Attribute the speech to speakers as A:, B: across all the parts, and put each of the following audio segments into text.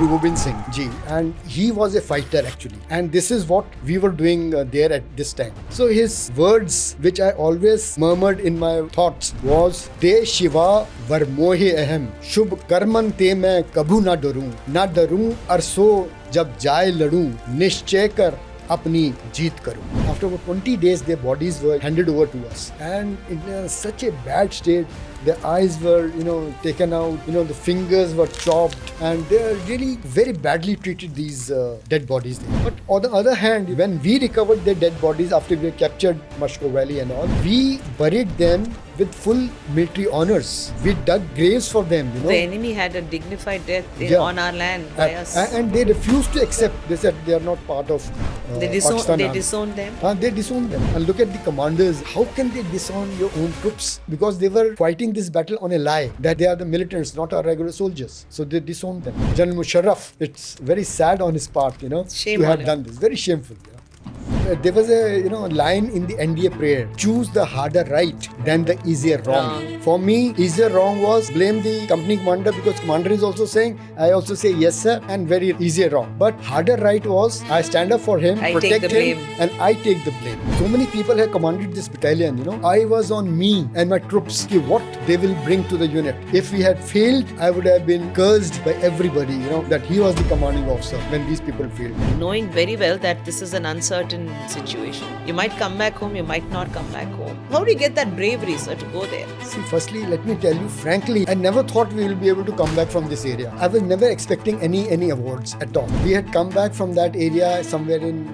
A: Guru Gobind Singh Ji, and he was a fighter actually. And this is what we were doing there at this time. So his words, which I always murmured in my thoughts, was "De Shiva var mohe ahem, shubh karman te main kabhu na darun arso jab jaye ladun, निश्चय कर अपनी जीत करूं." After about 20 days, their bodies were handed over to us, and in such a bad state. Their eyes were, taken out. The fingers were chopped, and they are really very badly treated. These dead bodies. But on the other hand, when we recovered their dead bodies after we captured Mashkoh Valley and all, we buried them with full military honors. We dug graves for them.
B: The enemy had a dignified death on our land by us.
A: And they refused to accept. They said they are not part of Pakistan.
B: They disowned them.
A: They disowned them. And look at the commanders. How can they disown your own troops? Because they were fighting this battle on a lie that they are the militants, not our regular soldiers. So they disowned them. General Musharraf, it's very sad on his part,
B: Shame
A: to
B: on
A: have
B: him.
A: done this. Very shameful. There was a line in the NDA prayer: choose the harder right than the easier wrong. For me, easier wrong was blame the company commander, because commander is also saying, I also say yes sir, and very easier wrong. But harder right was I stand up for him, protect him, and I take the blame. So many people have commanded this battalion. I was on me and my troops, what they will bring to the unit. If we had failed, I would have been cursed by everybody. That he was the commanding officer when these people failed.
B: Knowing very well that this is an uncertain situation. You might come back home, you might not come back home. How do you get that bravery, sir, to go there?
A: See, firstly, let me tell you frankly, I never thought we will be able to come back from this area. I was never expecting any awards at all. We had come back from that area somewhere in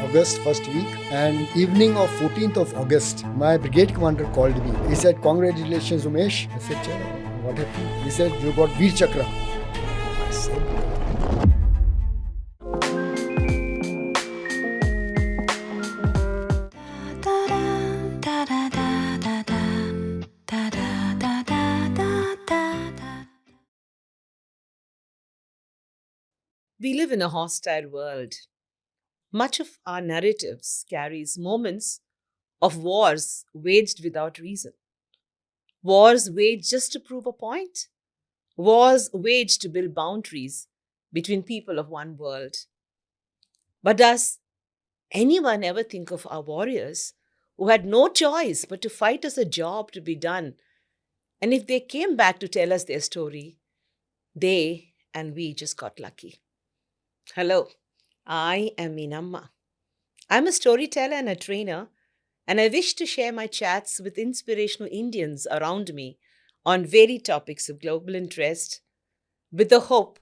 A: August, first week, and evening of 14th of August, my brigade commander called me. He said, "Congratulations, Umesh." I said, "What happened?" He said, "You got Vir Chakra." I said,
B: we live in a hostile world. Much of our narratives carries moments of wars waged without reason. Wars waged just to prove a point. Wars waged to build boundaries between people of one world. But does anyone ever think of our warriors who had no choice but to fight as a job to be done? And if they came back to tell us their story, they and we just got lucky. Hello, I am Meenamma. I'm a storyteller and a trainer, and I wish to share my chats with inspirational Indians around me on varied topics of global interest, with the hope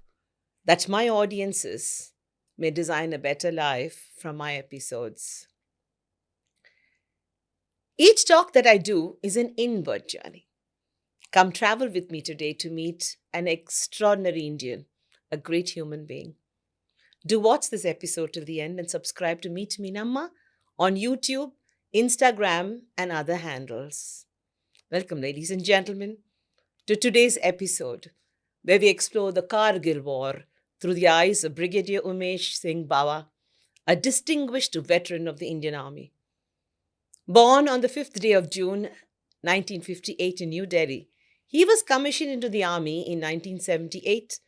B: that my audiences may design a better life from my episodes. Each talk that I do is an inward journey. Come travel with me today to meet an extraordinary Indian, a great human being. Do watch this episode till the end and subscribe to Meet Meenamma on YouTube, Instagram, and other handles. Welcome, ladies and gentlemen, to today's episode, where we explore the Kargil War through the eyes of Brigadier Umesh Singh Bawa, a distinguished veteran of the Indian Army. Born on the 5th day of June 1958 in New Delhi, he was commissioned into the army in 1978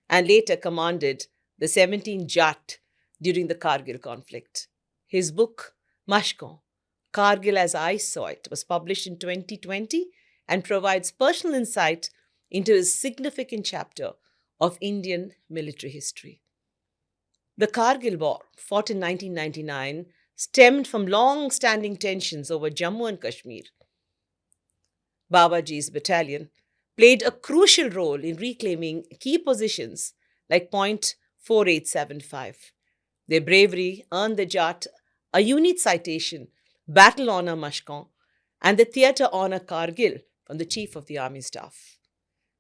B: and later commanded the 17th Jat during the Kargil conflict. His book, Mashkoh, Kargil as I Saw It, was published in 2020 and provides personal insight into his significant chapter of Indian military history. The Kargil War, fought in 1999, stemmed from long-standing tensions over Jammu and Kashmir. Babaji's battalion played a crucial role in reclaiming key positions like Point 4875. Their bravery earned the Jat a unit citation, Battle Honour Mashkoh, and the Theatre Honour Kargil from the Chief of the Army Staff.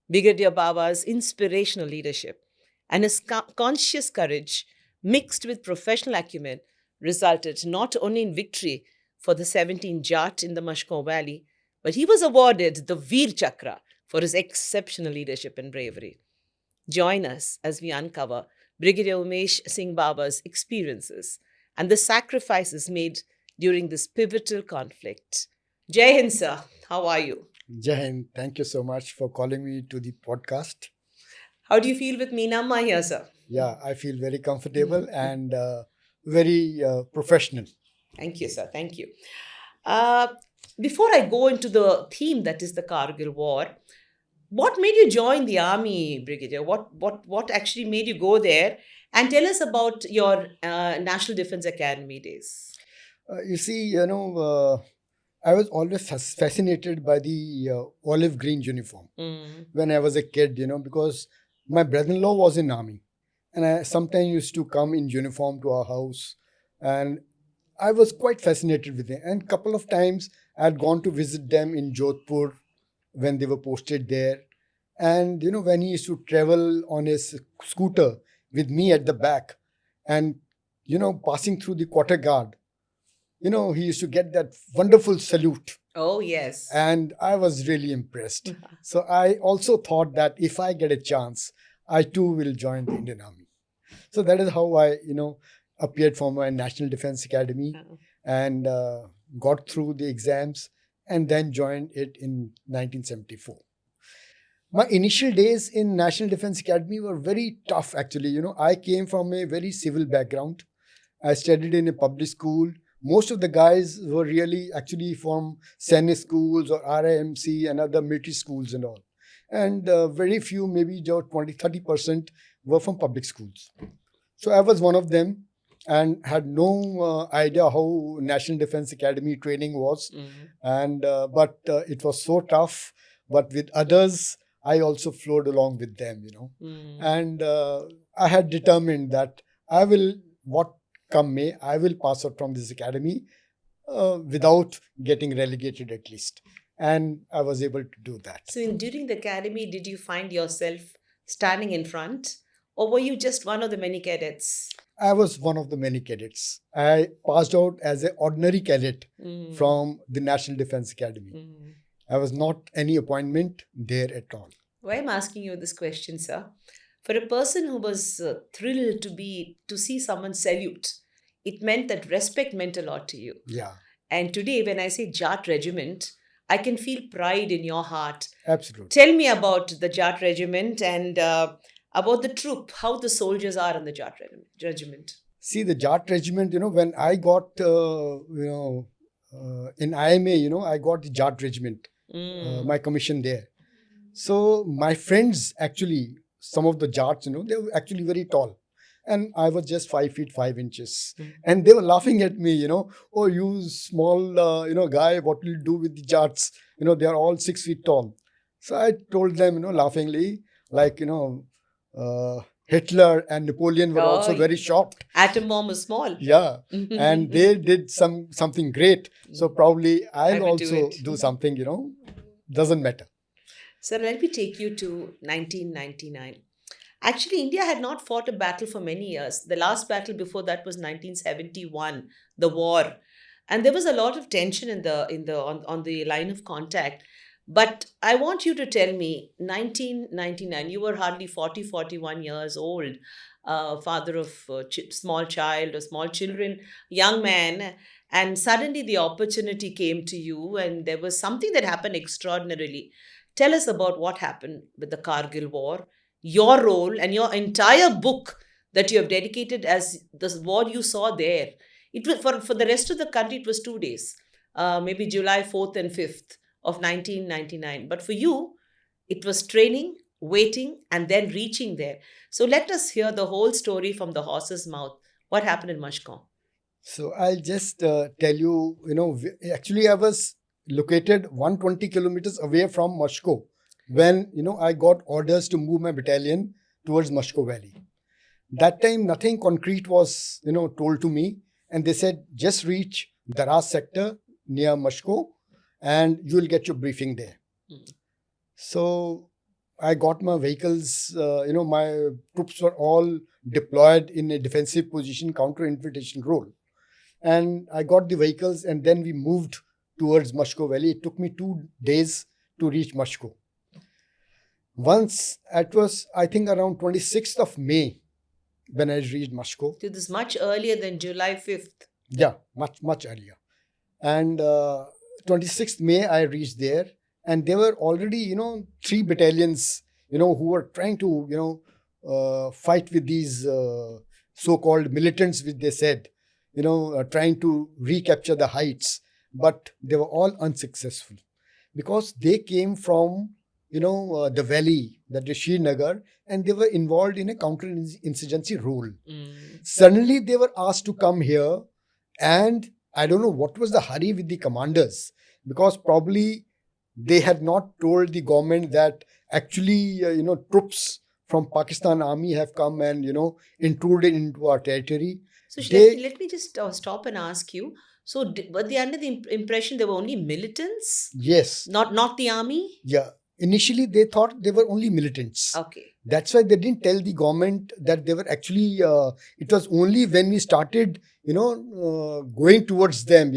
B: Brigadier Bawa's inspirational leadership and his conscious courage, mixed with professional acumen, resulted not only in victory for the 17th Jat in the Mashkoh Valley, but he was awarded the Vir Chakra for his exceptional leadership and bravery. Join us as we uncover Brigadier Umesh Singh Bawa's experiences and the sacrifices made during this pivotal conflict. Jai Hind, sir. How are you?
A: Jai Hind. Thank you so much for calling me to the podcast.
B: How do you feel with Meenamma here, sir?
A: Yeah, I feel very comfortable and very professional.
B: Thank you, sir. Thank you. Uh, Before I go into the theme that is the Kargil War, what made you join the army, Brigadier? What actually made you go there? And tell us about your National Defense Academy days.
A: You see, I was always fascinated by the olive green uniform
B: Mm.
A: when I was a kid, because my brother-in-law was in army, and I sometimes used to come in uniform to our house, and I was quite fascinated with it. And couple of times I had gone to visit them in Jodhpur when they were posted there. And when he used to travel on his scooter with me at the back and passing through the quarter guard, he used to get that wonderful salute.
B: Oh, yes.
A: And I was really impressed. So I also thought that if I get a chance, I too will join the Indian Army. So that is how I, appeared for my National Defense Academy
B: Oh.
A: and got through the exams and then joined it in 1974. My initial days in National Defense Academy were very tough actually. I came from a very civil background. I studied in a public school. Most of the guys were really actually from Sainik schools or RIMC and other military schools and all. And very few, maybe just 20-30%, were from public schools. So I was one of them and had no idea how National Defense Academy training was. And but it was so tough. But with others, I also flowed along with them, And I had determined that I will, what come may, I will pass out from this academy without getting relegated at least. And I was able to do that.
B: So, during the academy, did you find yourself standing in front, or were you just one of the many cadets?
A: I was one of the many cadets. I passed out as an ordinary cadet from the National Defense Academy. I was not any appointment there at all.
B: Why I'm asking you this question, sir? For a person who was thrilled to see someone salute, it meant that respect meant a lot to you.
A: Yeah,
B: And today, when I say Jat Regiment, I can feel pride in your heart.
A: absolutely.
B: Tell me about the Jat Regiment and about the troop, how the soldiers are in the Jat Regiment.
A: See, the Jat Regiment, when I got, in IMA, I got the Jat Regiment, my commission there. So my friends actually, some of the Jats, they were actually very tall. And I was just 5 feet 5 inches. And they were laughing at me, oh, you small, guy, what will you do with the Jats? They are all 6 feet tall. So I told them, laughingly, like, Hitler and Napoleon were also very shocked.
B: Atom bomb is small.
A: Yeah. And they did something great. So probably I'll also do something, doesn't matter.
B: So let me take you to 1999. Actually, India had not fought a battle for many years. The last battle before that was 1971, the war. And there was a lot of tension on the line of contact. But I want you to tell me, 1999, you were hardly 40, 41 years old, father of small child or small children, young man, and suddenly the opportunity came to you and there was something that happened extraordinarily. Tell us about what happened with the Kargil War, your role and your entire book that you have dedicated as the war you saw there. It was for the rest of the country, it was 2 days, maybe July 4th and 5th of 1999. But for you, it was training, waiting, and then reaching there. So let us hear the whole story from the horse's mouth. What happened in Mashkoh?
A: So I'll just tell you, actually I was located 120 kilometers away from Mashkoh when, I got orders to move my battalion towards Mashkoh Valley. That time, nothing concrete was, told to me. And they said, just reach Daraz sector near Mashkoh and you will get your briefing there. So I got my vehicles, my troops were all deployed in a defensive position, counter-infiltration role. And I got the vehicles and then we moved towards Mashkoh Valley. It took me 2 days to reach Mashkoh. Once, it was, I think, around 26th of May when I reached Mashkoh.
B: So this is much earlier than July 5th.
A: Yeah, much earlier. And 26th May, I reached there. And there were already, 3 battalions, who were trying to, fight with these so-called militants, which they said, trying to recapture the heights, but they were all unsuccessful because they came from, the valley, that is Srinagar, and they were involved in a counter-insurgency role. Suddenly, they were asked to come here, and I don't know what was the hurry with the commanders, because probably they had not told the government that actually, troops from Pakistan army have come and, intruded into our territory.
B: So
A: They-
B: let me just stop and ask you. So were they under the impression they were only militants,
A: Yes.
B: not the army?
A: Yeah. Initially, they thought they were only militants.
B: Okay.
A: That's why they didn't tell the government that they were actually, it was only when we started, going towards them,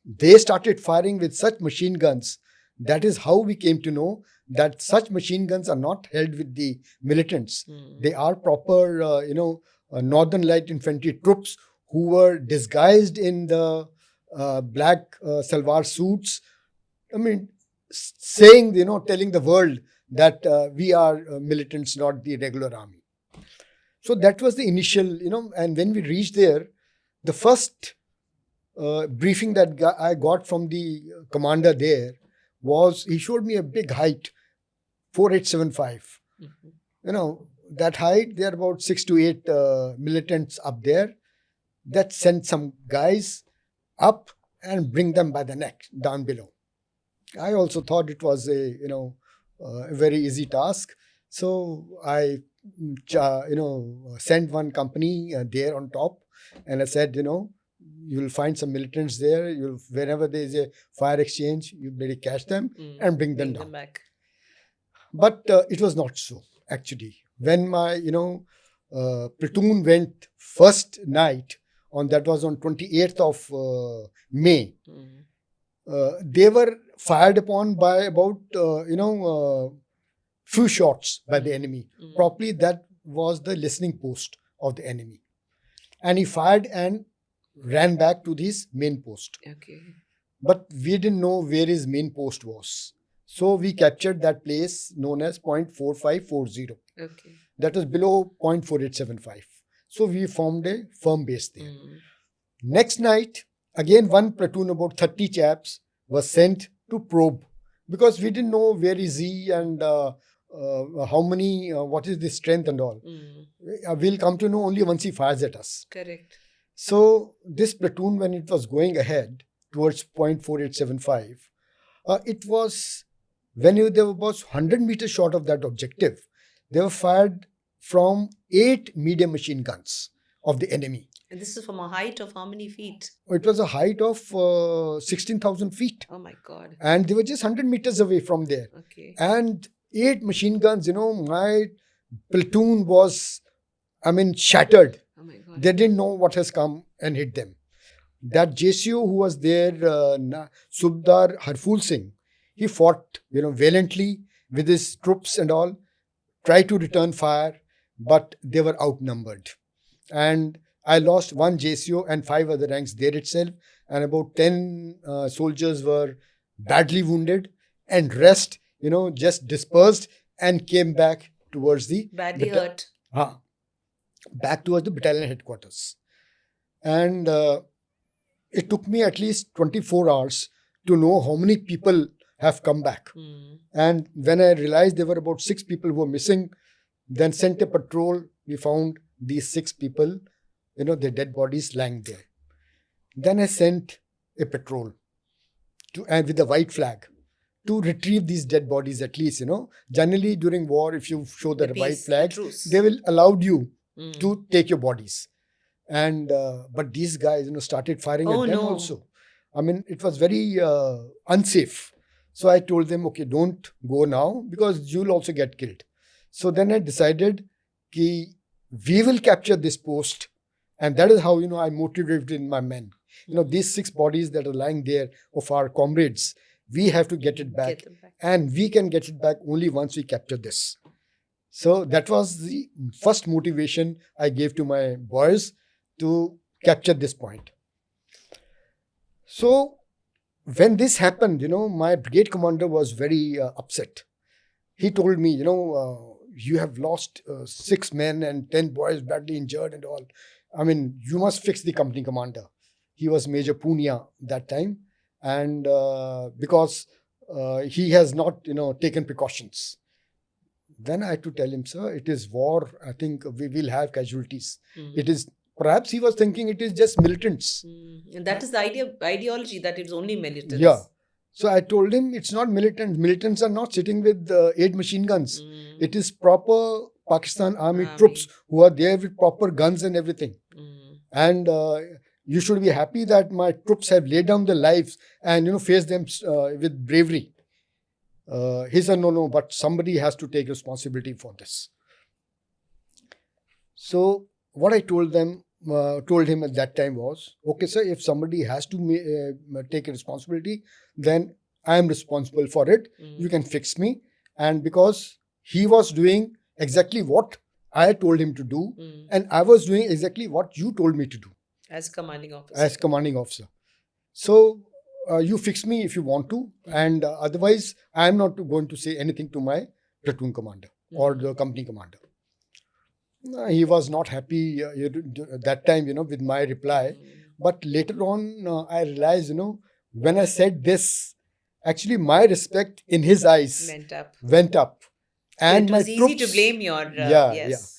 A: they started firing with such machine guns. That is how we came to know that such machine guns are not held with the militants. They are proper, Northern Light Infantry troops who were disguised in the black salwar suits. I mean, saying, telling the world that we are militants, not the regular army. So that was the initial, and when we reached there, the first briefing that I got from the commander there was, he showed me a big height, 4875. That height, there are about 6 to 8 militants up there that sent some guys up and bring them by the neck down below. I also thought it was a very easy task. So I, sent one company there on top, and I said, you'll find some militants there. Whenever there is a fire exchange, you better catch them and bring them down.
B: Back.
A: But it was not so, actually. When my, platoon went first night, that was on 28th of May, they were fired upon by about, few shots by the enemy. Probably that was the listening post of the enemy. And he fired and ran back to his main post.
B: Okay.
A: But we didn't know where his main post was. So we captured that place known as 0.4540.
B: Okay.
A: That was below 0.4875. So we formed a firm base there. Next night, again, one platoon, about 30 chaps, was sent to probe, because we didn't know where is he and how many, what is the strength and all. We'll come to know only once he fires at us.
B: Correct.
A: So this platoon, when it was going ahead towards 0.4875, it was, when they were about 100 meters short of that objective, they were fired from 8 medium machine guns of the enemy.
B: And this is from a height of how many feet?
A: It was a height of 16,000 feet.
B: Oh my God.
A: And they were just 100 meters away from there.
B: Okay.
A: And 8 machine guns, my platoon was, shattered.
B: Oh my God.
A: They didn't know what has come and hit them. That JCO who was there, Subdar Harful Singh, he fought, valiantly with his troops and all, tried to return fire, but they were outnumbered. And I lost 1 JCO and 5 other ranks there itself, and about 10 soldiers were badly wounded, and rest, just dispersed and came back towards the
B: Badly hurt.
A: Back towards the battalion headquarters. And it took me at least 24 hours to know how many people have come back. And when I realized there were about 6 people who were missing, then sent a patrol. We found these 6 people, their dead bodies lying there. Then I sent a patrol and with a white flag to retrieve these dead bodies at least, Generally during war, if you show the white flag, they will allow you to take your bodies. And but these guys, started firing at them also. It was very unsafe. So I told them, okay, don't go now because you'll also get killed. So then I decided that we will capture this post. And that is how, I motivated my men. These 6 bodies that are lying there of our comrades, we have to get it back. And we can get it back only once we capture this. So that was the first motivation I gave to my boys to capture this point. So when this happened, my brigade commander was very upset. He told me, you have lost 6 men and 10 boys badly injured and all. I mean, you must fix the company commander. He was Major Punia that time. And because he has not, taken precautions. Then I had to tell him, sir, it is war. I think we will have casualties. It is, perhaps he was thinking it is just militants.
B: And that is the ideology, that it's only militants.
A: Yeah. So I told him it's not militants. Militants are not sitting with 8 machine guns. It is proper Pakistan Army troops who are there with proper guns and everything. And you should be happy that my troops have laid down their lives and, faced them with bravery. He said, no, but somebody has to take responsibility for this. So what I told him at that time was, okay, sir, if somebody has to take a responsibility, then I am responsible for it. You can fix me. And because he was doing exactly what I told him to do, and I was doing exactly what you told me to do.
B: As commanding officer.
A: As commanding officer. So you fix me if you want to, and otherwise I am not going to say anything to my platoon commander or the company commander. He was not happy that time, with my reply. But later on, I realized, when I said this, actually my respect in his eyes went up.
B: And it was easy to blame your... yes.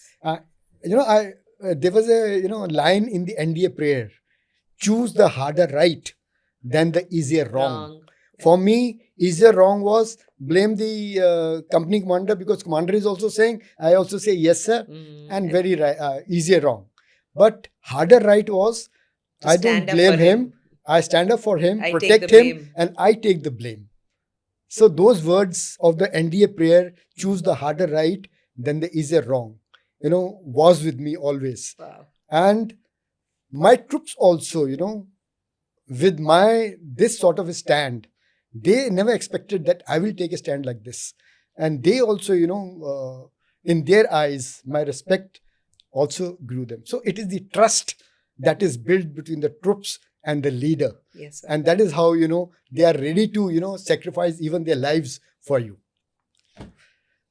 A: There was a line in the NDA prayer: choose the harder right than the easier wrong. For me, easier wrong was blame the company commander, because commander is also saying, I also say yes sir, and very easier wrong. But harder right was, I don't blame him, I stand up for him, protect him, and I take the blame. So those words of the NDA prayer, choose the harder right than the easier wrong, was with me always.
B: Wow.
A: And my troops also, with this sort of a stand, they never expected that I will take a stand like this. And they also, in their eyes, my respect also grew them. So it is the trust that is built between the troops and the leader.
B: Yes, sir.
A: And that is how, they are ready to, sacrifice even their lives for you.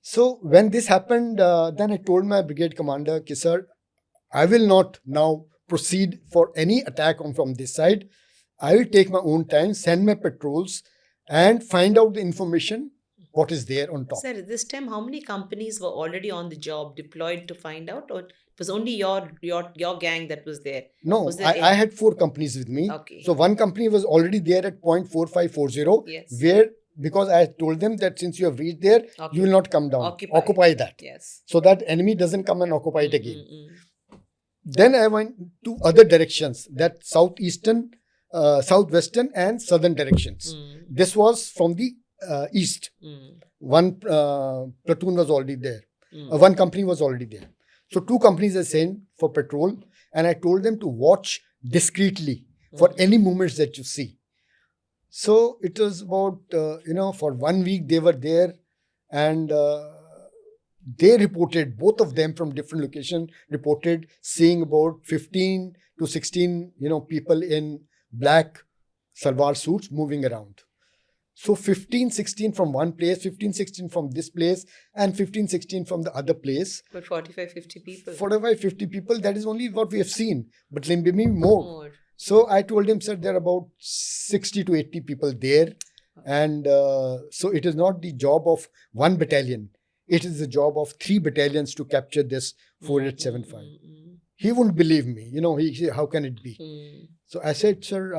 A: So when this happened, then I told my brigade commander, sir, I will not now proceed for any attack from this side. I will take my own time, send my patrols and find out the information, what is there on top.
B: Sir, at this time, how many companies were already on the job, deployed to find out? Or it was only your gang that was there?
A: No, I had 4 companies with me.
B: Okay.
A: So one company was already there at point 4540,
B: yes.
A: where, because I told them that since you have reached there, you will not come down. Occupy that.
B: Yes.
A: So that enemy doesn't come and occupy it again. Then I went to other directions, that southwestern and southern directions. This was from the east. One platoon was already there. One company was already there. So 2 companies are sent for patrol, and I told them to watch discreetly for any movements that you see. So it was about, for 1 week they were there, and they reported, both of them from different locations, reported seeing about 15 to 16, people in black salwar suits moving around. So 15, 16 from one place, 15, 16 from this place, and 15, 16 from the other place.
B: But 45, 50 people.
A: 45, 50 people, that is only what we have seen. But maybe more. So I told him, sir, there are about 60 to 80 people there. And so it is not the job of one battalion. It is the job of 3 battalions to capture this 4875. He wouldn't believe me. He said, how can it be? So I said, sir,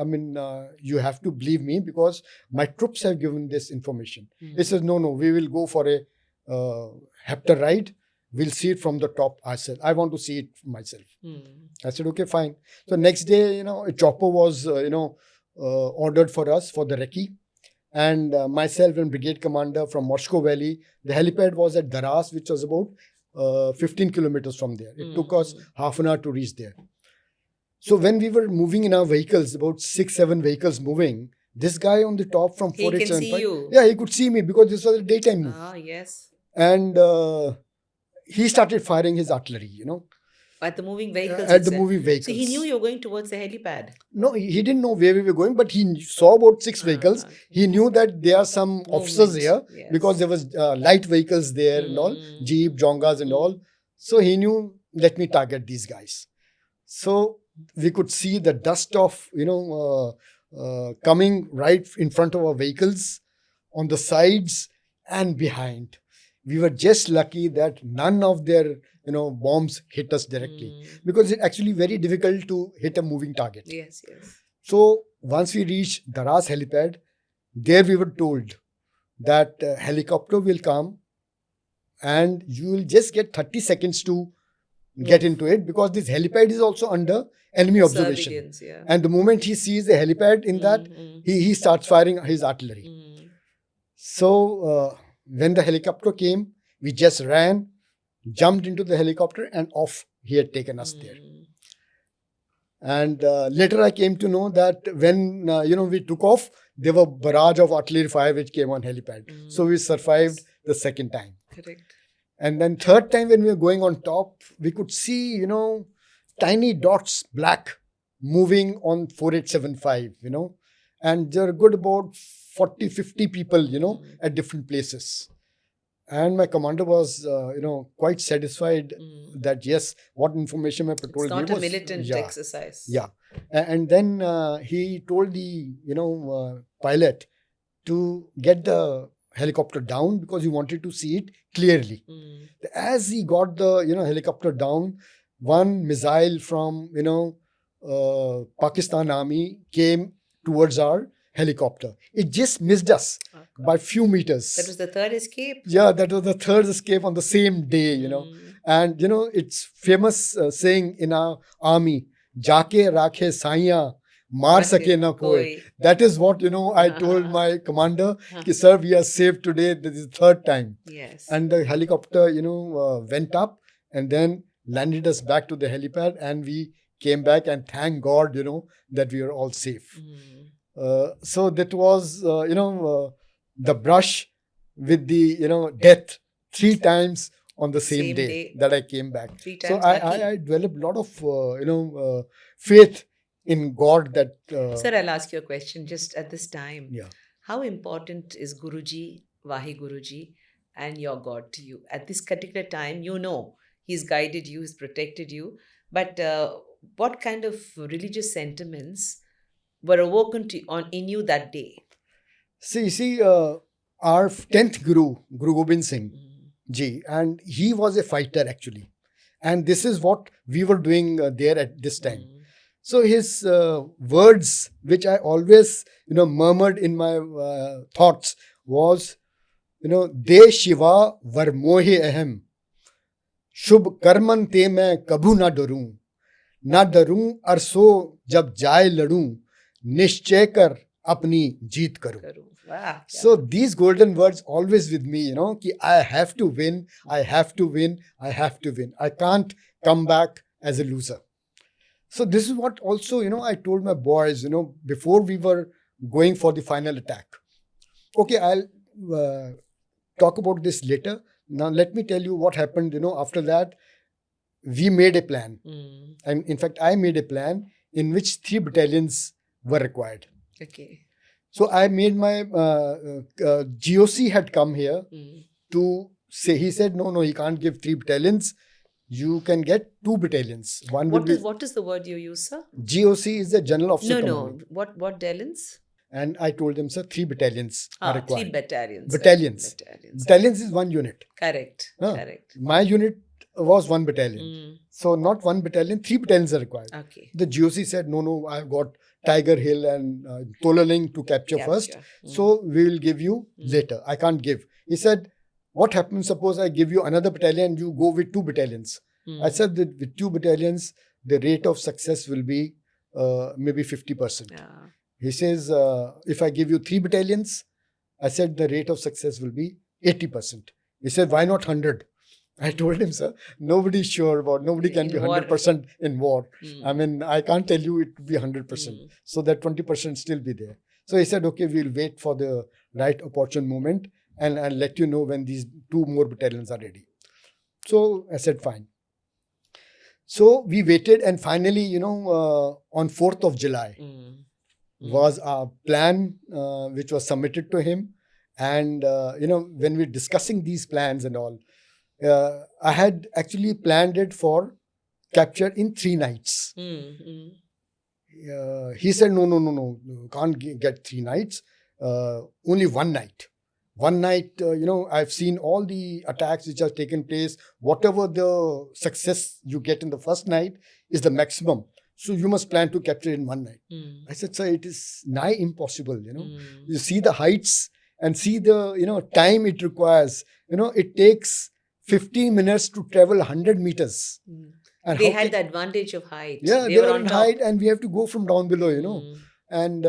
A: you have to believe me because my troops have given this information. He says, no, we will go for a hepta ride. We'll see it from the top ourselves. I want to see it myself. I said, okay, fine. So next day, a chopper was, ordered for us for the recce. And myself and brigade commander from Mashkoh Valley, the helipad was at Daras, which was about 15 kilometers from there. It took us half an hour to reach there. So when we were moving in our vehicles, about 6-7 vehicles moving, this guy on the top from 4875,
B: he can see you.
A: Yeah, he could see me because this was a daytime move.
B: Ah, yes.
A: And he started firing his artillery,
B: At the moving vehicles
A: at the
B: itself.
A: moving vehicles.
B: So he knew you were going towards the helipad.
A: No, he didn't know where we were going, but he saw about 6 vehicles.
B: Okay.
A: He knew that there are some officers here
B: Yes.
A: because there was light vehicles there and all, jeep, jongas and all. So he knew, let me target these guys. So we could see the dust of, coming right in front of our vehicles, on the sides and behind. We were just lucky that none of their bombs hit us directly, because it's actually very difficult to hit a moving target.
B: Yes.
A: So once we reached Daras helipad, there we were told that helicopter will come and you will just get 30 seconds to get into it, because this helipad is also under enemy observation.
B: Surveillance, yeah.
A: And the moment he sees the helipad in that, he starts firing his artillery. So when the helicopter came, we just ran, jumped into the helicopter, and off he had taken us there. And later I came to know that when we took off, there were barrage of artillery fire which came on helipad. So we survived the second time.
B: Correct.
A: And then third time when we were going on top, we could see, tiny dots, black, moving on 4875, and there are good about 40, 50 people, at different places. And my commander was, quite satisfied that, yes, what information my patrol gave was.
B: It's not a militant exercise.
A: Yeah. And then he told the, pilot to get the helicopter down because he wanted to see it clearly. As he got the, helicopter down, one missile from, Pakistan Army came towards our helicopter. It just missed us by few meters.
B: That was the third escape?
A: Yeah, that was the third escape on the same day, And, it's famous saying in our army, Jaake rakhe saiyan, maar sake na koi. That is what, I told my commander, ki, sir, we are safe today. This is the third time.
B: Yes.
A: And the helicopter, went up and then landed us back to the helipad, and we came back, and thank God, that we were all safe. So that was, the brush with the, death 3 times on the same day that I came back.
B: 3
A: so
B: times
A: I developed a lot of, faith in God that...
B: Sir, I'll ask you a question just at this time.
A: Yeah.
B: How important is Guruji, Vahi Guruji, and your God to you? At this particular time, He's guided you, He's protected you. But what kind of religious sentiments were awoken in you that day?
A: See, our 10th Guru Gobind Singh Ji, and he was a fighter actually. And this is what we were doing there at this time. So his words, which I always, murmured in my thoughts, was, De Shiva var mohe ahem, shubh karman te main kabhu na darun arso jab jaye ladun, निश्चय कर अपनी जीत करूं. So these golden words always with me, कि I have to win, I have to win, I have to win. I can't come back as a loser. So this is what also, I told my boys, before we were going for the final attack. Okay, I'll talk about this later. Now let me tell you what happened, after that. We made a plan. And in fact, I made a plan in which 3 battalions were required.
B: Okay.
A: So I made my GOC had come here to say, he said, no, he can't give 3 battalions. You can get 2 battalions.
B: What is the word you use, sir?
A: GOC is the General Officer Commanding.
B: No. What battalions?
A: And I told them, sir, 3 battalions are required.
B: 3 battalions.
A: Battalions is 1 unit.
B: Correct.
A: My unit was 1 battalion. So not 1 battalion, 3 battalions are required.
B: Okay.
A: The GOC said, no, I've got Tiger Hill and Tolaling to capture first. So we will give you later. I can't give. He said, what happens suppose I give you another battalion, you go with 2 battalions. I said that with 2 battalions, the rate of success will be maybe 50%.
B: Yeah.
A: He says, if I give you 3 battalions, I said the rate of success will be 80%. He said, why not 100? I told him, sir, nobody's sure about, nobody can be 100% in war. I mean, I can't tell you it will be 100%. So that 20% still be there. So he said, okay, we'll wait for the right opportune moment and I'll let you know when these 2 more battalions are ready. So I said, fine. So we waited, and finally, on 4th of July was our plan, which was submitted to him. And, when we're discussing these plans and all, I had actually planned it for capture in 3 nights. He said, no, you can't get 3 nights, only 1 night. 1 night, I've seen all the attacks which have taken place. Whatever the success you get in the first night is the maximum. So you must plan to capture in 1 night. I said, sir, it is nigh impossible, You see the heights and see the, time it requires. It takes 15 minutes to travel 100 meters. And
B: they had the advantage of height.
A: Yeah,
B: they
A: were
B: on
A: on
B: top.
A: height, and we have to go from down below, And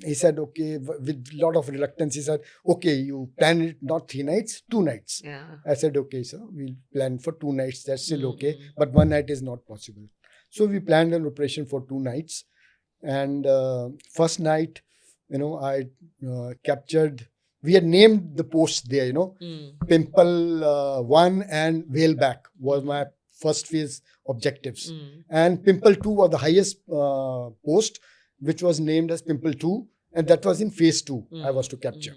A: he said, okay, with a lot of reluctance, he said, okay, you plan it not 3 nights, 2 nights.
B: Yeah.
A: I said, okay, sir, we'll plan for 2 nights. That's still okay. But 1 night is not possible. So we planned an operation for 2 nights. And first night, I captured, we had named the posts there, Pimple 1 and Whaleback was my first phase objectives. And Pimple 2 was the highest post, which was named as Pimple 2. And that was in phase 2 I was to capture.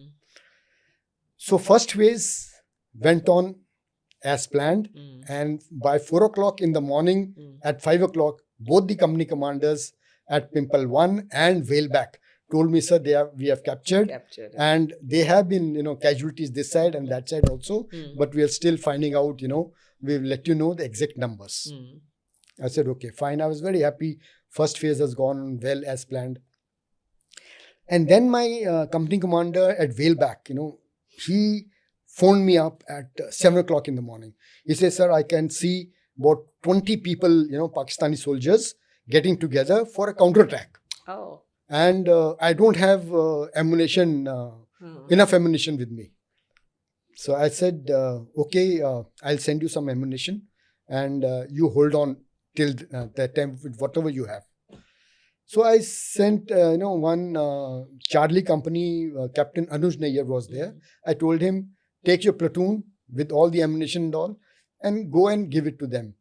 A: So first phase went on as planned. And by 4 o'clock in the morning, at 5 o'clock, both the company commanders at Pimple 1 and Whaleback told me, sir, we have captured. And they have been, casualties this side and that side also. But we are still finding out, we'll let you know the exact numbers. I said, okay, fine. I was very happy. First phase has gone well as planned. And then my company commander at Whaleback, he phoned me up at 7 o'clock in the morning. He says, sir, I can see about 20 people, Pakistani soldiers getting together for a counterattack.
B: Oh.
A: And I don't have ammunition, enough ammunition with me. So I said, okay, I'll send you some ammunition and you hold on till that time with whatever you have. So I sent, one Charlie company, Captain Anuj Nayyar was there. I told him, take your platoon with all the ammunition and all and go and give it to them.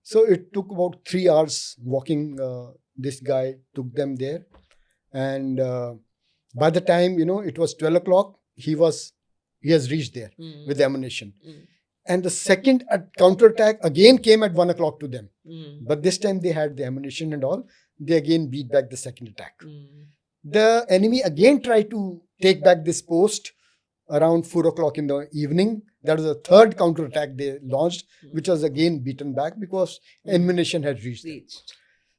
A: So it took about 3 hours walking. This guy took them there. And by the time, it was 12 o'clock, he has reached there with the ammunition. And the second counterattack again came at 1 o'clock to them. But this time they had the ammunition and all. They again beat back the second attack. The enemy again tried to take back this post around 4 o'clock in the evening. That was the third counterattack they launched, which was again beaten back because ammunition had reached them.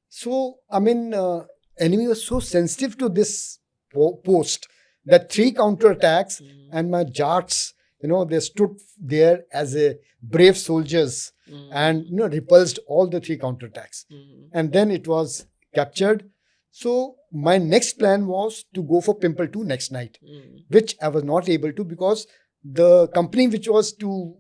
A: So, enemy was so sensitive to this post that 3 counterattacks and my Jats, they stood there as a brave soldiers and, repulsed all the 3 counterattacks. And then it was captured. So my next plan was to go for Pimple 2 next night, which I was not able to because the company which was to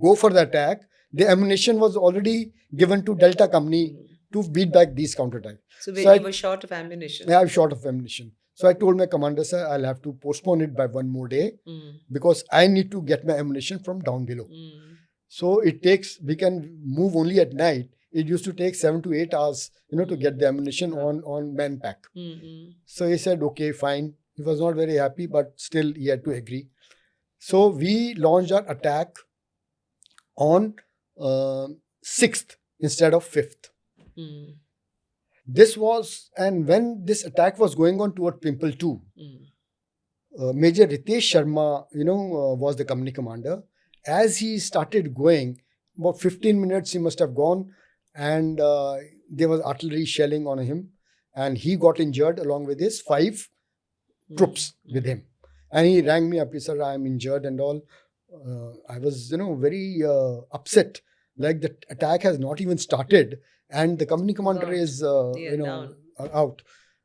A: go for the attack, the ammunition was already given to Delta company to beat back these counterattacks.
B: So you were short of ammunition?
A: Yeah, I was short of ammunition. So I told my commander, sir, I'll have to postpone it by 1 more day because I need to get my ammunition from down below. So we can move only at night. It used to take 7 to 8 hours, to get the ammunition on man pack. So he said, okay, fine. He was not very happy, but still he had to agree. So we launched our attack on 6th instead of 5th. This was, and when this attack was going on toward Pimple 2, Major Ritesh Sharma, was the company commander. As he started going, about 15 minutes he must have gone, and there was artillery shelling on him, and he got injured along with his 5 troops with him. And he rang me up, he said, I'm injured and all. I was, very upset. Like the attack has not even started, and the company commander is, out.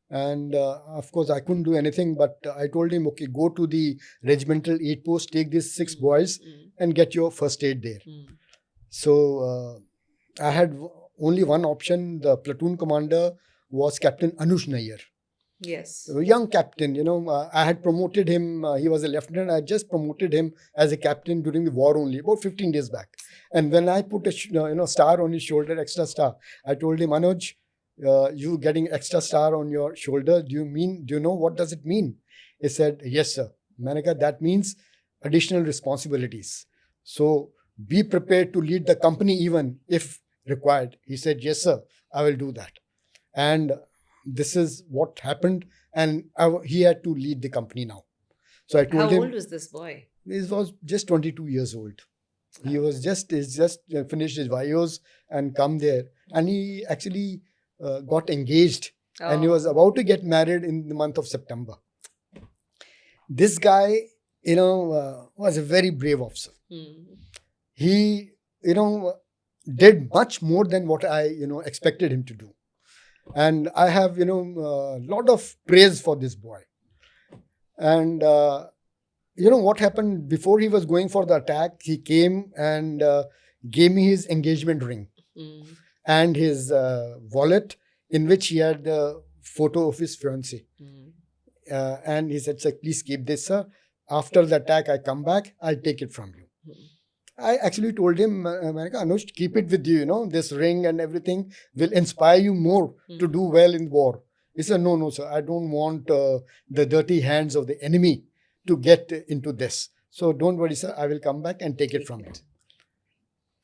A: And of course, I couldn't do anything, but I told him, okay, go to the regimental aid post, take these 6 boys and get your first aid there. So I had only one option. The platoon commander was Captain Anuj Nayyar.
B: Yes.
A: A young captain, I had promoted him. He was a lieutenant. I just promoted him as a captain during the war only, about 15 days back. And when I put a star on his shoulder, extra star, I told him, Anuj, you getting extra star on your shoulder. Do you know what does it mean? He said, yes, sir. Maneka, that means additional responsibilities. So be prepared to lead the company even if required. He said, yes, sir, I will do that. And this is what happened. And he had to lead the company now. So I told
B: How
A: him,
B: old was this boy?
A: he was just 22 years old. He was just finished his bios and come there. And he actually got engaged. And he was about to get married in the month of September. This guy, was a very brave officer. He, did much more than what I, expected him to do. And I have, a lot of praise for this boy. And, what happened before he was going for the attack, he came and gave me his engagement ring and his wallet in which he had the photo of his fiancée. And he said, sir, please keep this, sir. After the attack, I come back, I'll take it from you. I actually told him, Anuj, keep it with you, this ring and everything will inspire you more to do well in war. He said, no, sir, I don't want the dirty hands of the enemy to get into this. So don't worry, sir, I will come back and take it from you.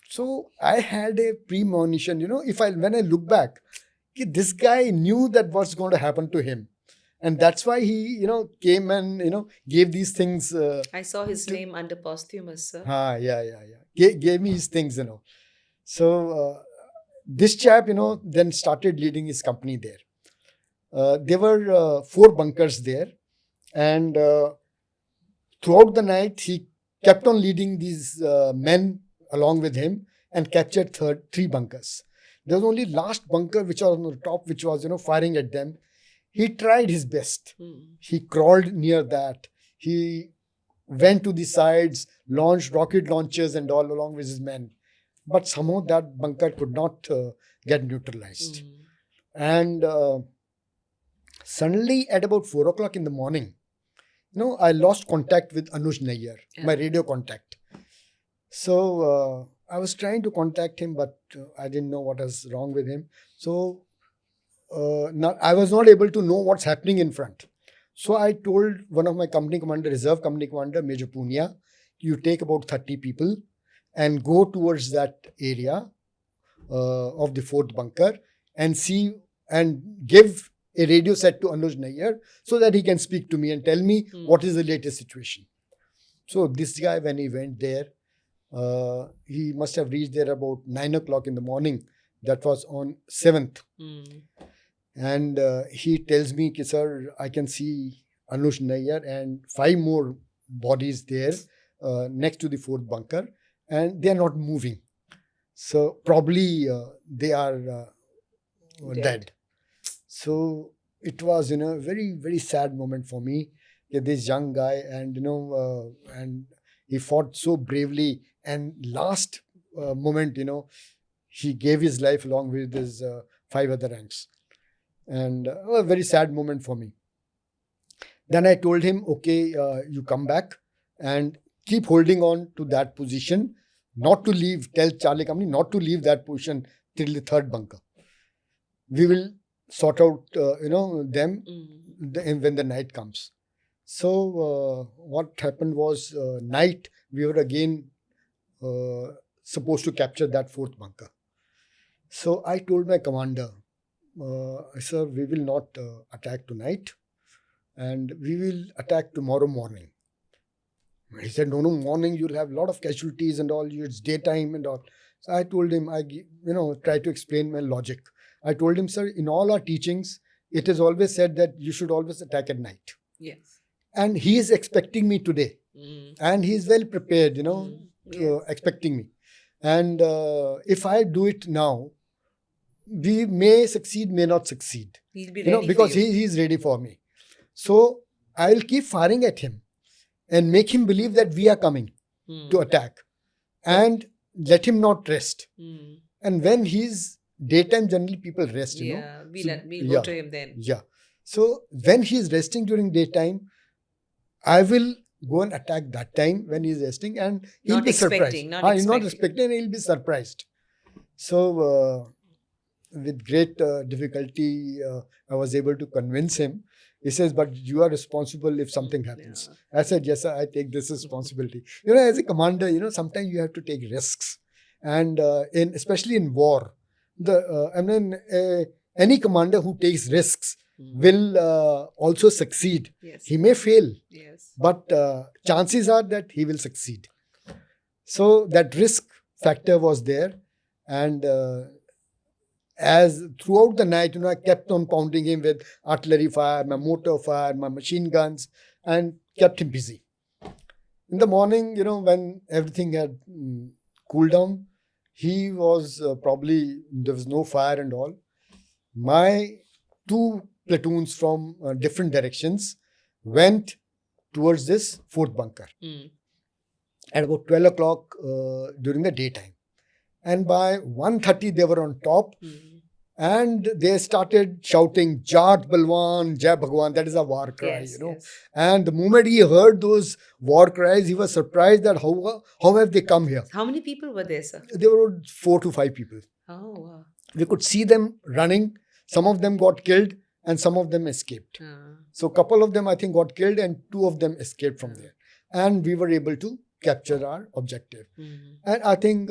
A: So I had a premonition, when I look back, this guy knew that what's going to happen to him. And that's why he, came and, gave these things.
B: I saw his name under posthumous, sir.
A: Yeah. Gave me his things, So this chap, then started leading his company there. There were 4 bunkers there. And throughout the night, he kept on leading these men along with him and captured 3 bunkers. There was only last bunker, which was on the top, which was, firing at them. He tried his best. He crawled near that. He went to the sides, launched rocket launchers and all along with his men. But somehow that bunker could not get neutralized. And suddenly at about 4 o'clock in the morning, I lost contact with Anuj Nayyar, my radio contact. So I was trying to contact him, but I didn't know what was wrong with him. So I was not able to know what's happening in front. So I told one of my company commander, reserve company commander, Major Punia, you take about 30 people and go towards that area of the 4th bunker and see and give a radio set to Anuj Nayyar so that he can speak to me and tell me what is the latest situation. So this guy, when he went there, he must have reached there about 9 o'clock in the morning. That was on 7th. And he tells me, sir, I can see Anuj Nayyar and 5 more bodies there next to the 4th bunker, and they are not moving. So probably they are dead. So it was, a very, very sad moment for me. This young guy, and and he fought so bravely. And last moment, he gave his life along with his 5 other ranks. And a very sad moment for me. Then I told him, okay, you come back and keep holding on to that position, not to leave, tell Charlie Company not to leave that position till the 3rd bunker. We will sort out, them when the night comes. So what happened was night, we were again supposed to capture that 4th bunker. So I told my commander, sir, we will not attack tonight and we will attack tomorrow morning. He said, no, morning you'll have a lot of casualties and all, it's daytime and all. So I told him, I try to explain my logic. I told him, sir, in all our teachings, it is always said that you should always attack at night.
B: Yes.
A: And he is expecting me today. And he is well prepared, expecting me. And if I do it now, we may succeed, may not succeed.
B: He'll be ready
A: because
B: for you.
A: He's ready for me. So I'll keep firing at him and make him believe that we are coming to attack and let him not rest. And when he's daytime, generally people rest,
B: Yeah, we'll
A: So,
B: go to him then.
A: Yeah. So when he is resting during daytime, I will go and attack that time when he is resting, and he'll
B: Not
A: be surprised.
B: expecting, not
A: He's not
B: expecting.
A: expecting, and he'll be surprised. So with great difficulty, I was able to convince him. He says, "But you are responsible if something happens."
B: Yeah.
A: I said, "Yes, sir, I take this responsibility." As a commander, sometimes you have to take risks, and especially in war, any commander who takes risks will also succeed.
B: Yes.
A: He may fail,
B: Yes.
A: but chances are that he will succeed. So that risk factor was there, and as throughout the night, I kept on pounding him with artillery fire, my mortar fire, my machine guns, and kept him busy. In the morning, when everything had cooled down, he was probably, there was no fire and all. My two platoons from different directions went towards this fourth bunker at about 12 o'clock during the daytime. And by 1:30, they were on top. And they started shouting, "Jat Balwan, Jai Bhagwan." That is a war cry,
B: Yes.
A: And the moment he heard those war cries, he was surprised that how have they come here?
B: How many people were there, sir?
A: There were 4 to 5 people.
B: Oh, wow.
A: We could see them running. Some of them got killed and some of them escaped. So a couple of them, I think, got killed and 2 of them escaped from there. And we were able to capture our objective. And I think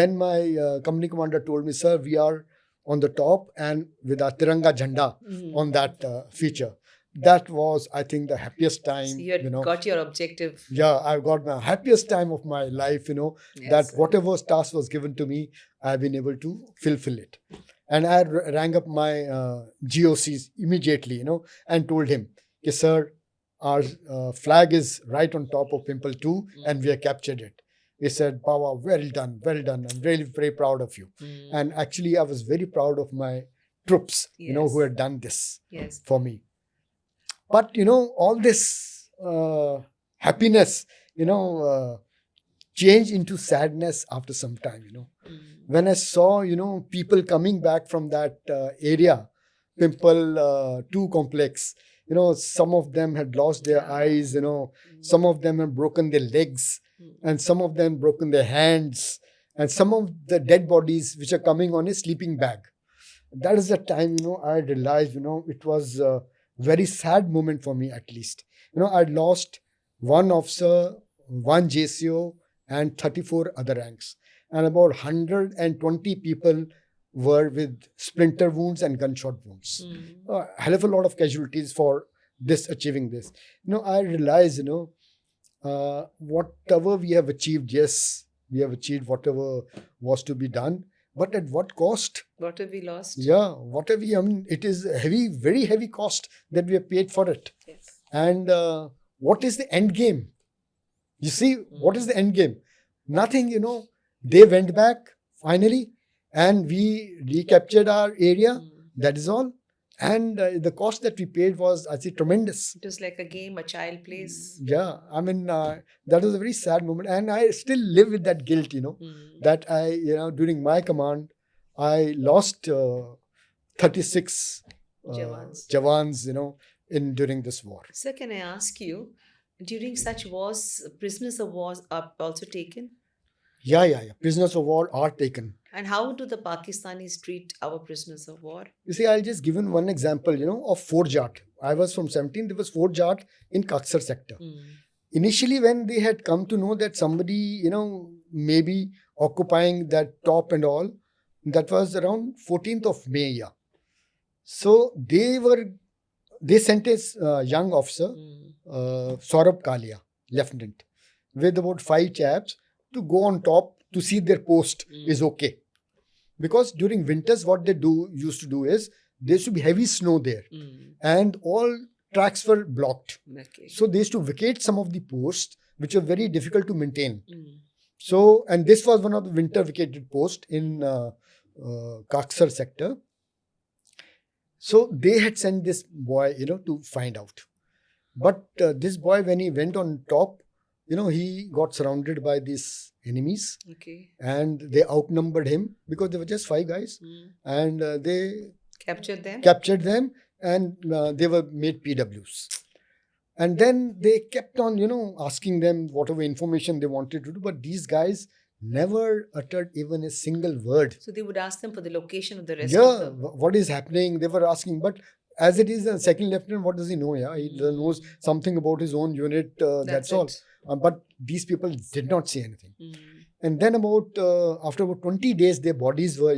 A: then my company commander told me, "Sir, we are on the top and with our Tiranga Jhanda on that feature." That was, I think, the happiest time.
B: So you had got your objective.
A: Yeah, I got my happiest time of my life,
B: Yes,
A: that
B: sir.
A: whatever task was given to me, I've been able to fulfill it. And I rang up my GOCs immediately, and told him, "Okay, sir, our flag is right on top of Pimple 2 and we have captured it." He said, "Bawa, well done, well done. I'm really very proud of you." And actually, I was very proud of my troops, who had done this
B: Yes.
A: for me. But, all this happiness, changed into sadness after some time, When I saw, people coming back from that area, Pimple 2 complex, some of them had lost their eyes, some of them had broken their legs, and some of them broken their hands, and some of the dead bodies which are coming on a sleeping bag. That is the time, I realized, it was a very sad moment for me, at least. I'd lost 1 officer, 1 JCO, and 34 other ranks. And about 120 people were with splinter wounds and gunshot wounds. A hell of a lot of casualties for achieving this. I realized, whatever we have achieved, yes, we have achieved whatever was to be done. But at what cost?
B: What have we lost?
A: Yeah, it is a heavy, very heavy cost that we have paid for it.
B: Yes.
A: And what is the end game? You see, what is the end game? Nothing, They went back finally and we recaptured our area. That is all. And the cost that we paid was, I say, tremendous.
B: It was like a game a child plays.
A: Yeah, that was a very sad moment. And I still live with that guilt, that I, during my command, I lost 36 Jawans, during this war.
B: Sir, can I ask you, during such wars, prisoners of war are also taken?
A: Yeah. Prisoners of war are taken.
B: And how do the Pakistanis treat our prisoners of war?
A: You see, I'll just give one example, of Fort Jat. I was from 17, there was Fort Jat in Kaksar sector. Initially, when they had come to know that somebody, may be occupying that top and all, that was around 14th of May, yeah. So they sent a young officer, Saurabh Kalia, lieutenant, with about 5 chaps to go on top to see their post is okay. Because during winters, what they used to do is, there used to be heavy snow there and all tracks were blocked.
B: Okay.
A: So they used to vacate some of the posts which were very difficult to maintain. So, and this was one of the winter vacated posts in Kaksar sector. So they had sent this boy, to find out. But this boy, when he went on top, he got surrounded by these enemies.
B: Okay.
A: And they outnumbered him because they were just 5 guys. And they
B: captured them.
A: and they were made PWs. And then they kept on, asking them whatever information they wanted to do. But these guys never uttered even a single word.
B: So they would ask them for the location of the rest
A: Yeah,
B: of the...
A: what is happening? They were asking. But as it is, a second lieutenant, what does he know? Yeah, he knows something about his own unit. That's all. But these people did not say anything. And then after about 20 days, their bodies were,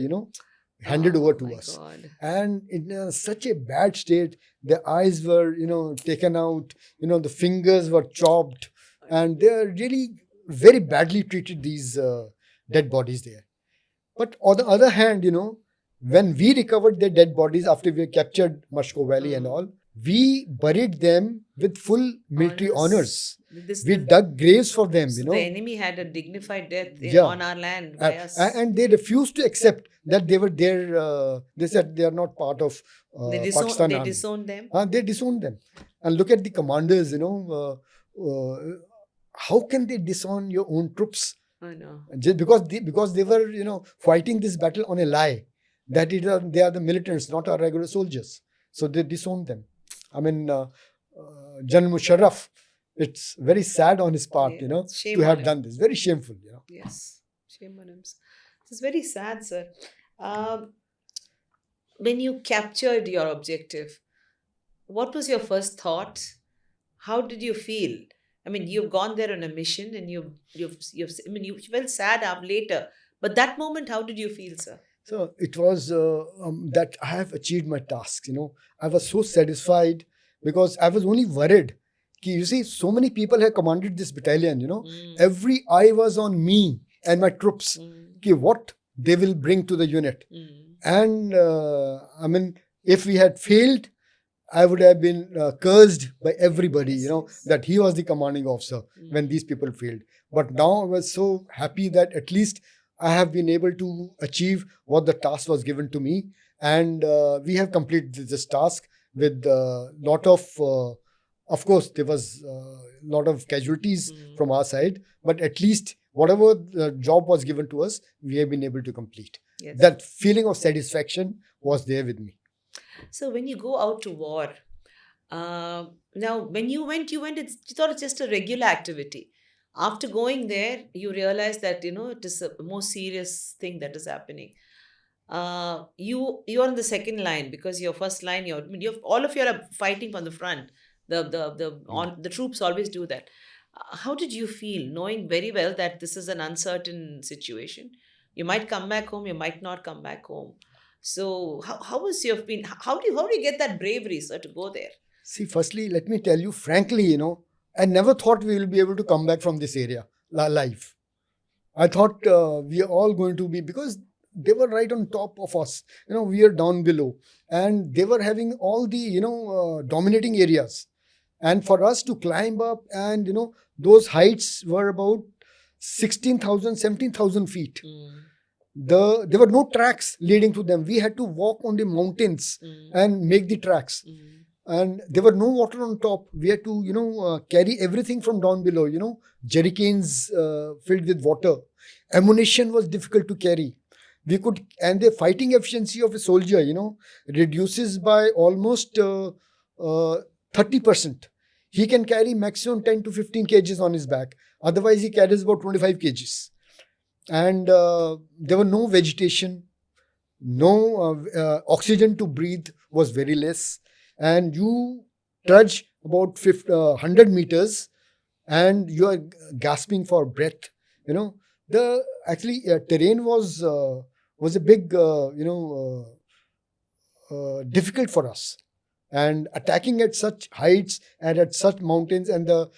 A: handed over to us.
B: God.
A: And in such a bad state, their eyes were, taken out, the fingers were chopped, and they are really very badly treated, these dead bodies there. But on the other hand, when we recovered their dead bodies after we captured Mashkoh Valley and all, we buried them with full military honors. We dug graves for them,
B: So the enemy had a dignified death on our land by us.
A: And they refused to accept that they were there. They said they are not part of Pakistan.
B: They disowned them?
A: They disowned them. And look at the commanders, how can they disown your own troops?
B: I know.
A: Just because they were, fighting this battle on a lie. That they are the militants, not our regular soldiers. So they disowned them. I mean, General Musharraf, it's very sad on his part, to have done this. Very shameful,
B: Yes, shame on him. It's very sad, sir. When you captured your objective, what was your first thought? How did you feel? I mean, you've gone there on a mission, and you felt sad later. But that moment, how did you feel, sir?
A: So it was that I have achieved my tasks. I was so satisfied because I was only worried. You see, so many people have commanded this battalion. Every eye was on me and my troops. What they will bring to the unit. And I mean, if we had failed, I would have been cursed by everybody. That he was the commanding officer when these people failed. But now I was so happy that at least I have been able to achieve what the task was given to me, and we have completed this task with a lot of course, there was a lot of casualties from our side, but at least whatever the job was given to us, we have been able to complete. Yes. That feeling of satisfaction was there with me.
B: So when you go out to war, now when you went, you thought it's just a regular activity. After going there, you realize that, it is a more serious thing that is happening. You're on the second line, because your first line, all of you are fighting from the front. The troops always do that. How did you feel, knowing very well that this is an uncertain situation? You might come back home, you might not come back home. So how was your been? How do you get that bravery, sir, to go there?
A: See, firstly, let me tell you frankly, I never thought we will be able to come back from this area alive. I thought we are all going to be, because they were right on top of us. We are down below, and they were having all the, dominating areas. And for us to climb up, and, those heights were about 16,000, 17,000 feet. There were no tracks leading to them. We had to walk on the mountains and make the tracks. And there were no water on top. We had to, carry everything from down below, jerrycans filled with water. Ammunition was difficult to carry. And the fighting efficiency of a soldier, reduces by almost 30%. He can carry maximum 10 to 15 kgs on his back. Otherwise, he carries about 25 kgs. And there were no vegetation, no oxygen to breathe was very less. And you trudge about 100 meters and you are gasping for breath. The terrain was a big, difficult for us. And attacking at such heights and at such mountains, and the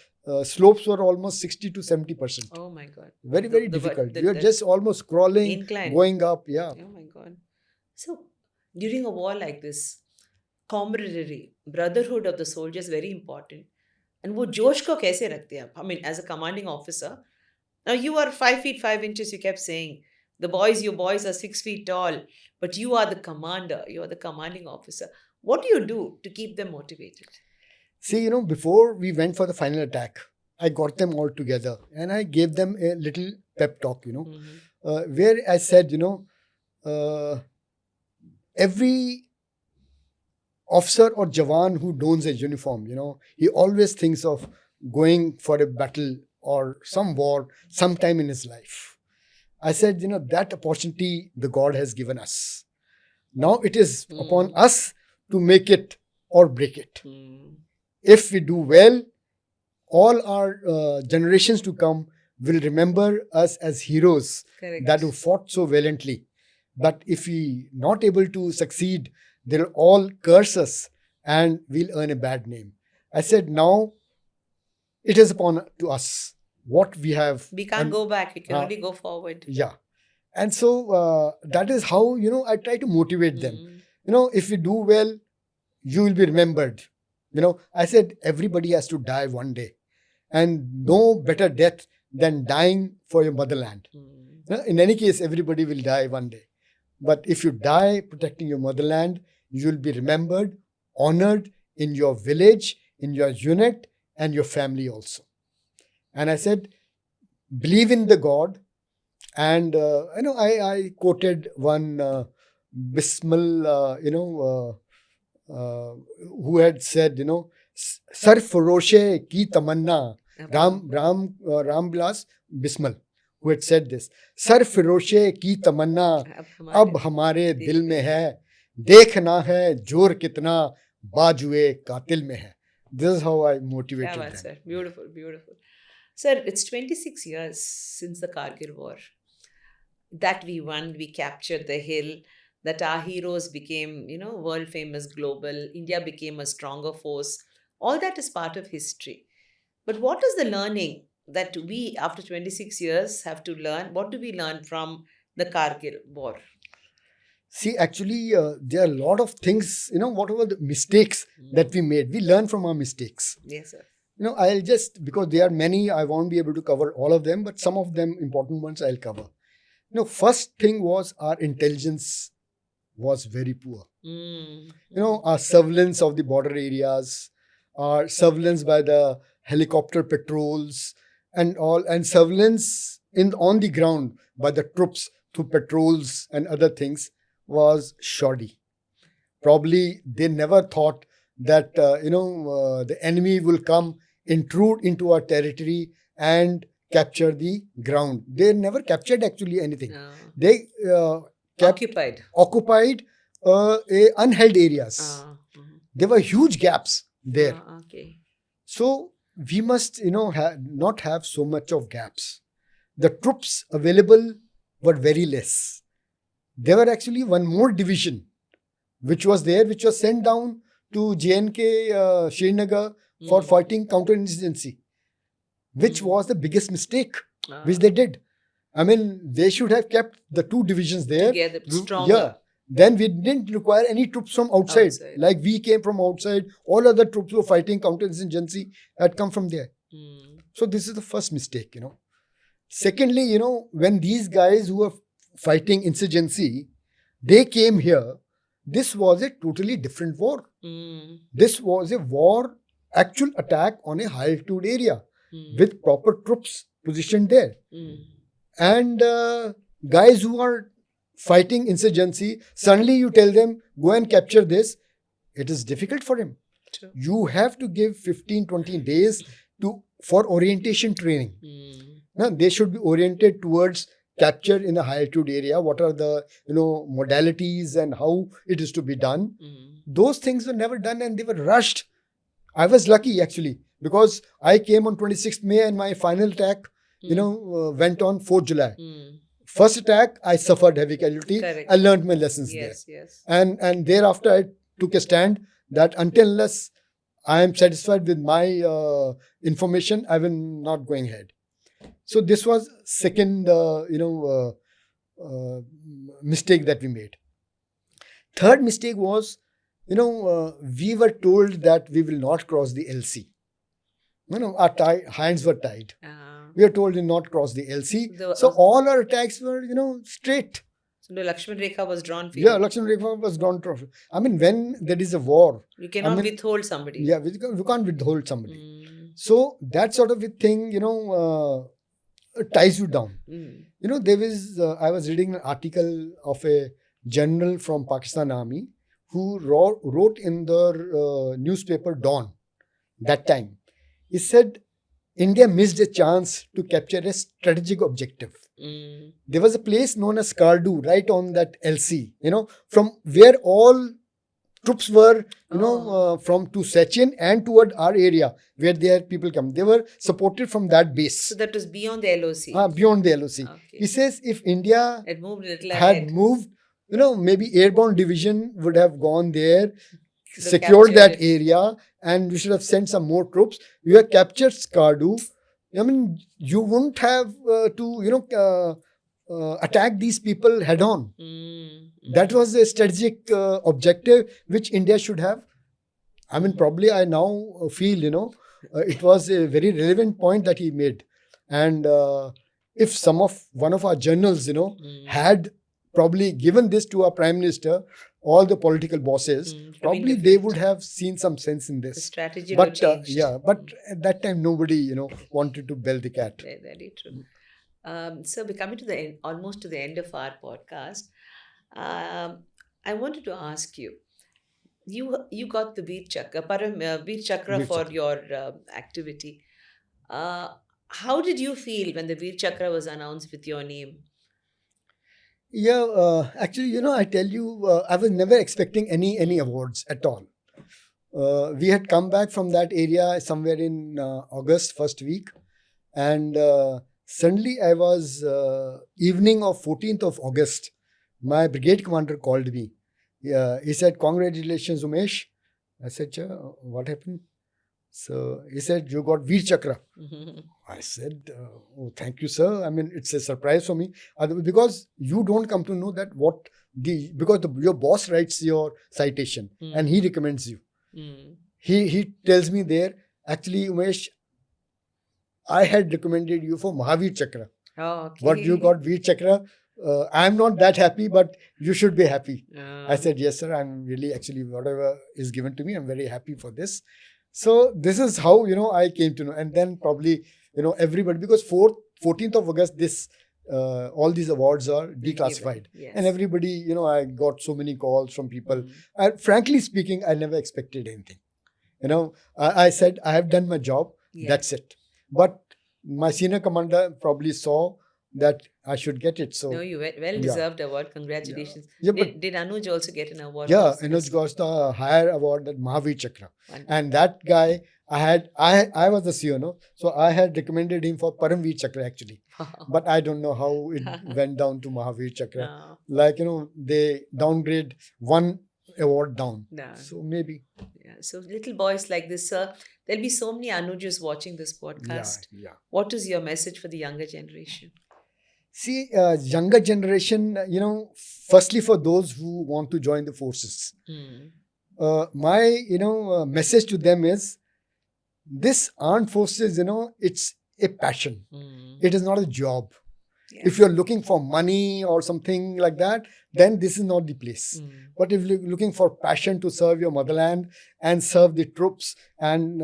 A: slopes were almost 60 to 70%.
B: Oh my God.
A: Very, very difficult. We are just almost crawling, incline, going up. Yeah.
B: Oh my God. So during a war like this, camaraderie, brotherhood of the soldiers is very important. And wo josh ko kaise rakhte hain? I mean, as a commanding officer, now you are 5 feet 5 inches, you kept saying. Your boys are 6 feet tall, but you are the commander, you are the commanding officer. What do you do to keep them motivated?
A: See, before we went for the final attack, I got them all together and I gave them a little pep talk, where I said, every officer or Jawan who dons a uniform, he always thinks of going for a battle or some war sometime in his life. I said, that opportunity the God has given us. Now it is upon us to make it or break it. If we do well, all our generations to come will remember us as heroes that who fought so valiantly. But if we not able to succeed, they'll all curse us and we'll earn a bad name. I said, now it is upon to us what we have.
B: We can't go back. We can only go forward.
A: Yeah. And so that is how, I try to motivate them. If you do well, you will be remembered. I said, everybody has to die one day. And no better death than dying for your motherland. In any case, everybody will die one day. But if you die protecting your motherland, you will be remembered, honored in your village, in your unit, and your family also. And I said, believe in the God. And, I quoted one Bismil, who had said, Sar Faroshe ki tamanna, Ram Vilas Bismil, who had said this. Sar Faroshe ki tamanna, ab hamare dil mein hai, dekhna hai jor kitna, bajuए कातिल में है. This is how I motivated them.
B: Sir. Beautiful, beautiful. Sir, it's 26 years since the Kargil War. That we won, we captured the hill, that our heroes became, world famous, global. India became a stronger force. All that is part of history. But what is the learning that we, after 26 years, have to learn? What do we learn from the Kargil War?
A: See, actually, there are a lot of things, whatever the mistakes that we made, we learn from our mistakes.
B: Yes, sir.
A: I'll just, because there are many, I won't be able to cover all of them, but some of them, important ones, I'll cover. First thing was our intelligence was very poor. Our surveillance of the border areas, our surveillance by the helicopter patrols and all, and surveillance on the ground by the troops through patrols and other things was shoddy. Probably they never thought that, the enemy will come, intrude into our territory and capture the ground. They never captured actually anything.
B: No.
A: They occupied unheld areas. There were huge gaps there.
B: Okay.
A: So we must, not have so much of gaps. The troops available were very less. There were actually one more division which was sent down to JNK, Srinagar for fighting counterinsurgency, which was the biggest mistake which they did. I mean, they should have kept the two divisions there.
B: Together, stronger.
A: Yeah. Then we didn't require any troops from outside. Like we came from outside. All other troops who were fighting counterinsurgency had come from there. So this is the first mistake, Secondly, when these guys who were fighting insurgency, they came here, this was a totally different war. This was a war, actual attack on a high altitude area with proper troops positioned there. And guys who are fighting insurgency, suddenly you tell them, go and capture this. It is difficult for him.
B: True.
A: You have to give 15-20 days for orientation training. Now, they should be oriented towards capture in a high altitude area. What are the modalities and how it is to be done? Those things were never done and they were rushed. I was lucky actually because I came on 26th May and my final attack went on 4th July. First attack, I suffered heavy casualty.
B: Correct.
A: I learned my lessons there.
B: Yes.
A: And thereafter, I took a stand that unless I am satisfied with my information, I will not going ahead. So this was second, mistake that we made. Third mistake was, we were told that we will not cross the LC. Our hands were tied. We are told to not cross the LC. So all our attacks were, straight.
B: So the Lakshman Rekha was drawn for you.
A: Yeah, Lakshman Rekha was drawn. I mean, when there is a war,
B: you cannot withhold somebody.
A: Yeah, we can't withhold somebody. So that sort of a thing, ties you down. There was, I was reading an article of a general from Pakistan Army who wrote in the newspaper Dawn that time. He said India missed a chance to capture a strategic objective. There was a place known as Skardu right on that LC, from where all troops were, from to Sechin and toward our area where their people come. They were supported from that base.
B: So that was beyond the LOC.
A: Beyond the LOC.
B: Okay.
A: He says if India
B: had moved a little
A: had
B: ahead.
A: moved, maybe airborne division would have gone there, secured that area, and we should have sent some more troops. You have captured Skardu. I mean, you wouldn't have to, attack these people head on. That was a strategic objective which India should have. I mean, probably I now feel, it was a very relevant point that he made. And if one of our journals, had probably given this to our Prime Minister, all the political bosses, probably they would have seen some sense in this.
B: The strategy
A: but
B: changed.
A: But at that time nobody wanted to bell the cat.
B: Very, very true. So we're coming to the end, almost to the end of our podcast. I wanted to ask you, you got the Vir Chakra, Vir Chakra for your activity. How did you feel when the Vir Chakra was announced with your name?
A: Yeah, actually, I tell you, I was never expecting any awards at all. We had come back from that area somewhere in August, first week. And suddenly I was, evening of 14th of August, my brigade commander called me. He said, "Congratulations, Umesh." I said, "What happened?" So he said, "You got Vir Chakra." I said, "Oh, thank you, sir. I mean, it's a surprise for me because you don't come to know that because your boss writes your citation and he recommends you. He tells me there, actually, Umesh, I had recommended you for Mahavir Chakra.
B: Oh, okay.
A: But you got Vir Chakra. I'm not that happy, but you should be happy." I said, "Yes, sir. I'm really, actually, whatever is given to me, I'm very happy for this." So this is how, I came to know. And then probably, everybody, because 14th of August, all these awards are declassified.
B: Yes.
A: And everybody, I got so many calls from people. And frankly speaking, I never expected anything. I said, I have done my job. Yeah. That's it. But my senior commander probably saw that I should get it. So
B: no, you well-deserved award. Congratulations.
A: Yeah,
B: did Anuj also get an award?
A: Yeah, Anuj got the higher award, that Mahavir Chakra. And that guy, I was the CEO, so I had recommended him for Paramveer Chakra actually. But I don't know how it went down to Mahavir Chakra. No. Like, they downgrade one award down. No. So maybe.
B: Yeah. So little boys like this, sir, there'll be so many Anujas watching this podcast. Yeah. What is your message for the younger generation?
A: See, younger generation, firstly for those who want to join the forces, my, message to them is, this armed forces, it's a passion. It is not a job. Yeah. If you're looking for money or something like that, then this is not the place. But if you're looking for passion to serve your motherland and serve the troops and,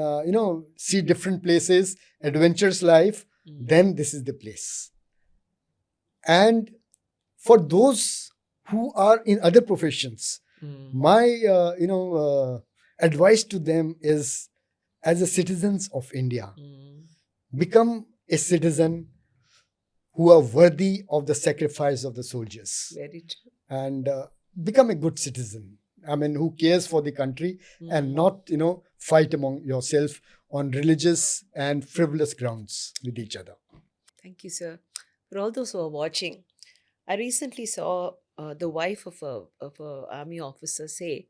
A: see different places, adventurous life, then this is the place. And for those who are in other professions, my advice to them is, as a citizens of India, become a citizen who are worthy of the sacrifice of the soldiers.
B: Very true.
A: And become a good citizen. I mean, who cares for the country and not, fight among yourself on religious and frivolous grounds with each other.
B: Thank you, sir. For all those who are watching, I recently saw the wife of a army officer say,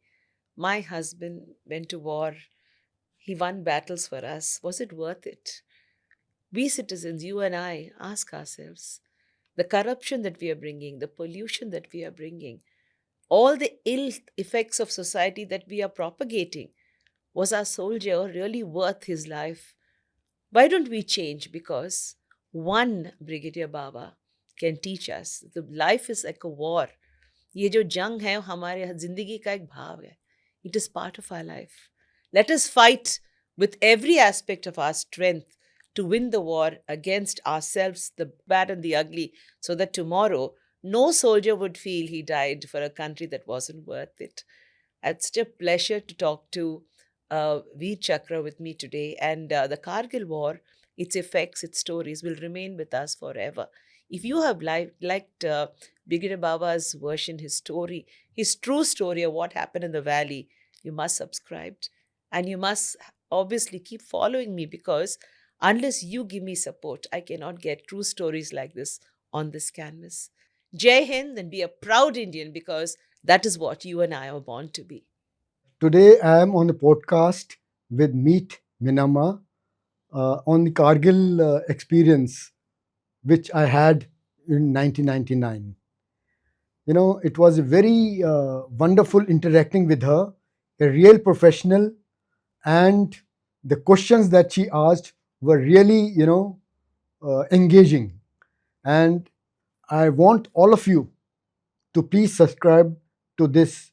B: "My husband went to war. He won battles for us. Was it worth it?" We citizens, you and I, ask ourselves, the corruption that we are bringing, the pollution that we are bringing, all the ill effects of society that we are propagating, was our soldier really worth his life? Why don't we change? Because one Brigadier Bawa can teach us that life is like a war. ये जो जंग है हमारे जिंदगी का एक भाव है. It is part of our life. Let us fight with every aspect of our strength to win the war against ourselves, the bad and the ugly, so that tomorrow no soldier would feel he died for a country that wasn't worth it. It's such a pleasure to talk to Vir Chakra with me today. And the Kargil War, its effects, its stories will remain with us forever. If you have liked Brigadier Bawa's version, his story, his true story of what happened in the valley, you must subscribe. And you must obviously keep following me, because unless you give me support, I cannot get true stories like this on this canvas. Jai Hind, and be a proud Indian, because that is what you and I are born to be.
A: Today I am on the podcast with Meet Meenamma on the Kargil experience which I had in 1999. It was a very wonderful interacting with her, a real professional, and the questions that she asked were really, engaging. And I want all of you to please subscribe to this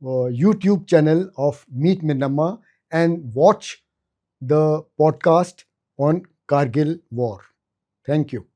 A: YouTube channel of Meet Meenamma and watch the podcast on Kargil War. Thank you.